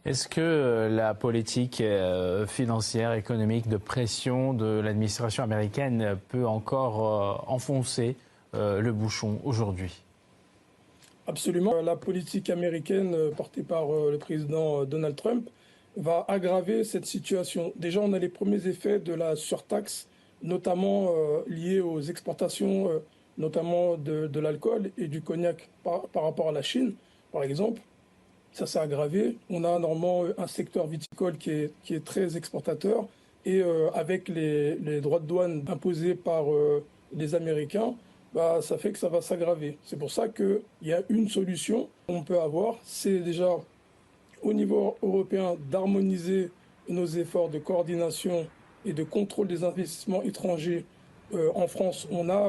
Est-ce que la politique financière, économique, de pression de l'administration américaine peut encore enfoncer le bouchon aujourd'hui? Absolument. La politique américaine portée par le président Donald Trump va aggraver cette situation. Déjà, on a les premiers effets de la surtaxe, notamment liés aux exportations, notamment de l'alcool et du cognac par rapport à la Chine, par exemple. Ça s'est aggravé. On a normalement un secteur viticole qui est très exportateur et avec les droits de douane imposés par les Américains, bah, ça fait que ça va s'aggraver. C'est pour ça qu'il y a une solution qu'on peut avoir, c'est déjà au niveau européen d'harmoniser nos efforts de coordination et de contrôle des investissements étrangers. En France, on a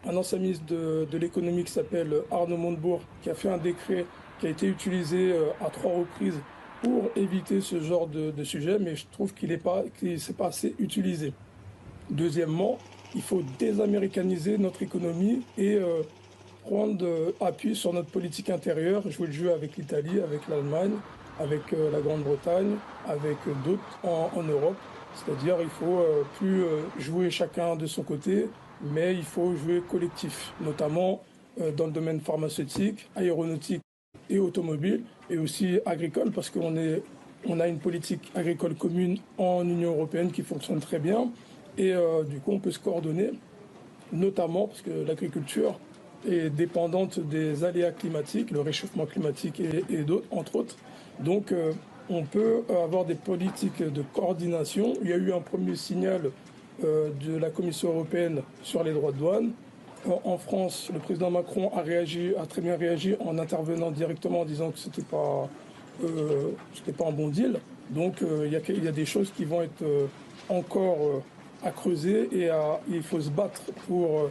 un ancien ministre de l'économie qui s'appelle Arnaud Montebourg, qui a fait un décret qui a été utilisé à 3 reprises pour éviter ce genre de sujet, mais je trouve qu'il ne s'est pas assez utilisé. Deuxièmement, il faut désaméricaniser notre économie et prendre appui sur notre politique intérieure, jouer le jeu avec l'Italie, avec l'Allemagne, avec la Grande-Bretagne, avec d'autres en Europe. C'est-à-dire il faut plus jouer chacun de son côté, mais il faut jouer collectif, notamment dans le domaine pharmaceutique, aéronautique et automobile, et aussi agricole, parce on a une politique agricole commune en Union européenne qui fonctionne très bien, et du coup on peut se coordonner, notamment parce que l'agriculture est dépendante des aléas climatiques, le réchauffement climatique et d'autres, entre autres. Donc on peut avoir des politiques de coordination. Il y a eu un premier signal de la Commission européenne sur les droits de douane. En France, le président Macron a très bien réagi en intervenant directement en disant que c'était pas un bon deal. Donc il y a des choses qui vont être encore à creuser et il faut se battre pour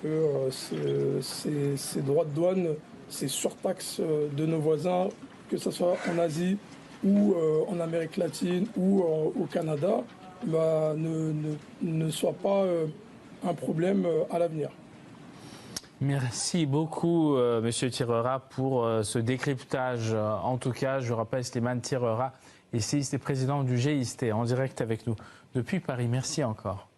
que ces droits de douane, ces surtaxes de nos voisins, que ce soit en Asie ou en Amérique latine ou au Canada, bah, ne soient pas un problème à l'avenir. Merci beaucoup, Monsieur Tirera, pour ce décryptage. En tout cas, je rappelle Slimane Tirera, essayiste et président du GIST, en direct avec nous depuis Paris. Merci encore.